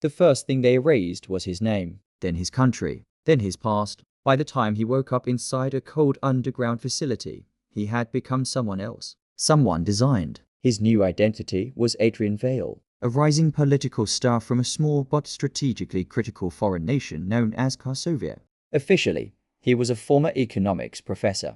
The first thing they erased was his name, then his country, then his past. By the time he woke up inside a cold underground facility, he had become someone else. Someone designed. His new identity was Adrian Vale, a rising political star from a small but strategically critical foreign nation known as Korsovia. Officially, he was a former economics professor,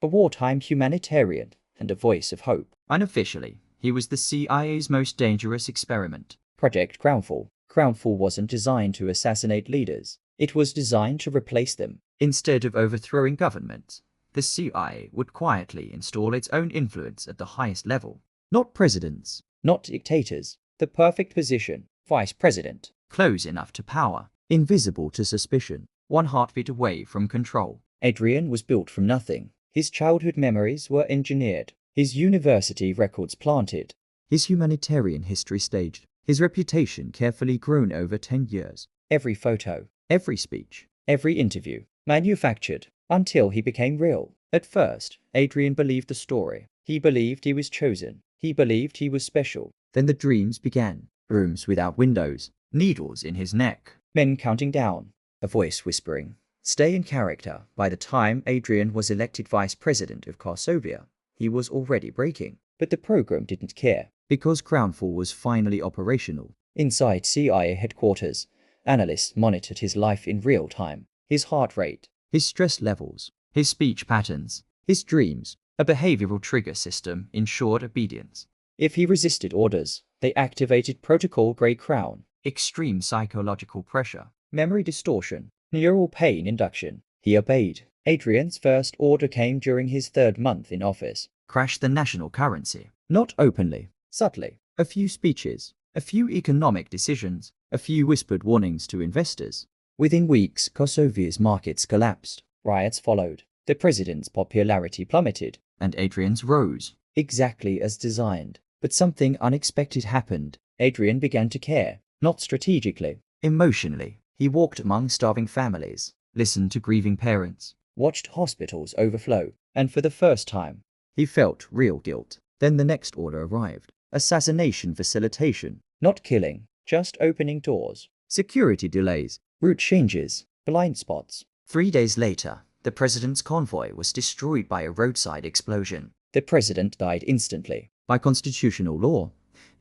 a wartime humanitarian, and a voice of hope. Unofficially, he was the CIA's most dangerous experiment, Project Crownfall. Crownfall wasn't designed to assassinate leaders. It was designed to replace them. Instead of overthrowing governments, the CIA would quietly install its own influence at the highest level. Not presidents, not dictators. The perfect position, vice president, close enough to power, invisible to suspicion, one heartbeat away from control. Adrian was built from nothing. His childhood memories were engineered, his university records planted, his humanitarian history staged, his reputation carefully grown over 10 years. Every photo, every speech, every interview, manufactured, until he became real. At first, Adrian believed the story. He believed he was chosen. He believed he was special. Then the dreams began. Rooms without windows, needles in his neck, men counting down, a voice whispering, "Stay in character." By the time Adrian was elected vice president of Korsovia, he was already breaking. But the program didn't care, because Crownfall was finally operational. Inside CIA headquarters, analysts monitored his life in real time. His heart rate, his stress levels, his speech patterns, his dreams. A behavioral trigger system ensured obedience. If he resisted orders, they activated Protocol Grey Crown, extreme psychological pressure, memory distortion, neural pain induction. He obeyed. Adrian's first order came during his 3rd month in office. Crash the national currency. Not openly, subtly. A few speeches, a few economic decisions, a few whispered warnings to investors. Within weeks, Korsovia's markets collapsed. Riots followed. The president's popularity plummeted, and Adrian's rose, exactly as designed. But something unexpected happened. Adrian began to care, not strategically, emotionally. He walked among starving families, listened to grieving parents, watched hospitals overflow, and for the first time, he felt real guilt. Then the next order arrived. Assassination facilitation. Not killing, just opening doors. Security delays, route changes, blind spots. 3 days later, the president's convoy was destroyed by a roadside explosion. The president died instantly. By constitutional law,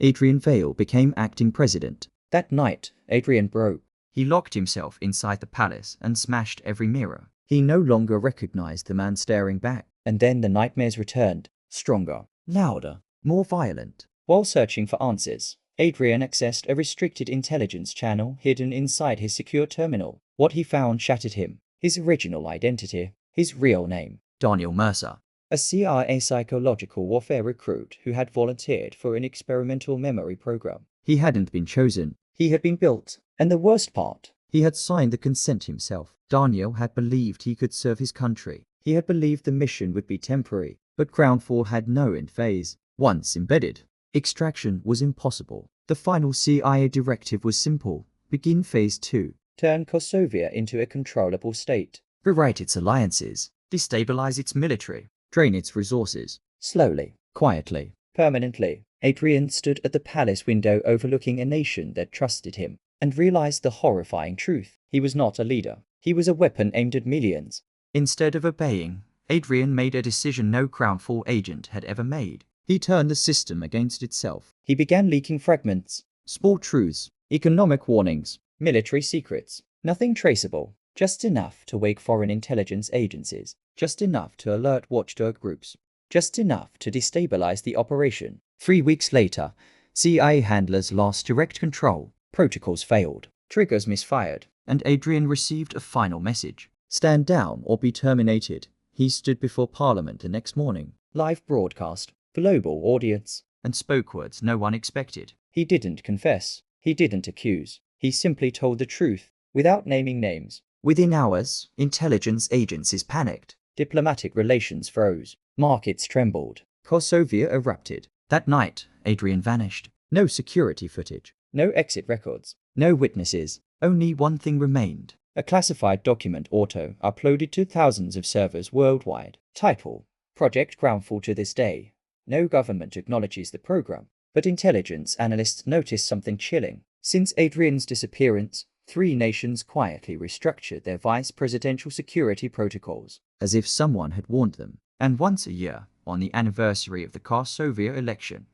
Adrian Vale became acting president. That night, Adrian broke. He locked himself inside the palace and smashed every mirror. He no longer recognized the man staring back. And then the nightmares returned, stronger, louder, more violent. While searching for answers, Adrian accessed a restricted intelligence channel hidden inside his secure terminal. What he found shattered him. His original identity, his real name, Daniel Mercer, a CIA psychological warfare recruit who had volunteered for an experimental memory program. He hadn't been chosen, he had been built. And the worst part, he had signed the consent himself. Daniel had believed he could serve his country. He had believed the mission would be temporary, but Crownfall had no end phase. Once embedded, extraction was impossible. The final CIA directive was simple: begin phase 2. Turn Korsovia into a controllable state. Rewrite its alliances. Destabilize its military. Drain its resources. Slowly, quietly, permanently. Adrian stood at the palace window overlooking a nation that trusted him, and realized the horrifying truth. He was not a leader. He was a weapon aimed at millions. Instead of obeying, Adrian made a decision no Crownfall agent had ever made. He turned the system against itself. He began leaking fragments, small truths, economic warnings, military secrets. Nothing traceable, just enough to wake foreign intelligence agencies, just enough to alert watchdog groups, just enough to destabilize the operation. 3 weeks later, CIA handlers lost direct control, protocols failed, triggers misfired, and Adrian received a final message: stand down or be terminated. He stood before Parliament the next morning, live broadcast, global audience, and spoke words no one expected. He didn't confess, he didn't accuse, he simply told the truth, without naming names. Within hours, intelligence agencies panicked, diplomatic relations froze, markets trembled, Korsovia erupted. That night, Adrian vanished. No security footage, no exit records, no witnesses. Only one thing remained: a classified document auto-uploaded to thousands of servers worldwide. Title: Project Crownfall. To this day, no government acknowledges the program, but intelligence analysts noticed something chilling. Since Adrian's disappearance, 3 nations quietly restructured their vice presidential security protocols, as if someone had warned them. And once a year, on the anniversary of the Kosovo election,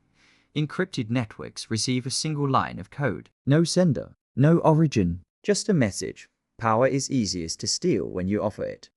encrypted networks receive a single line of code. No sender, no origin, just a message. Power is easiest to steal when you offer it.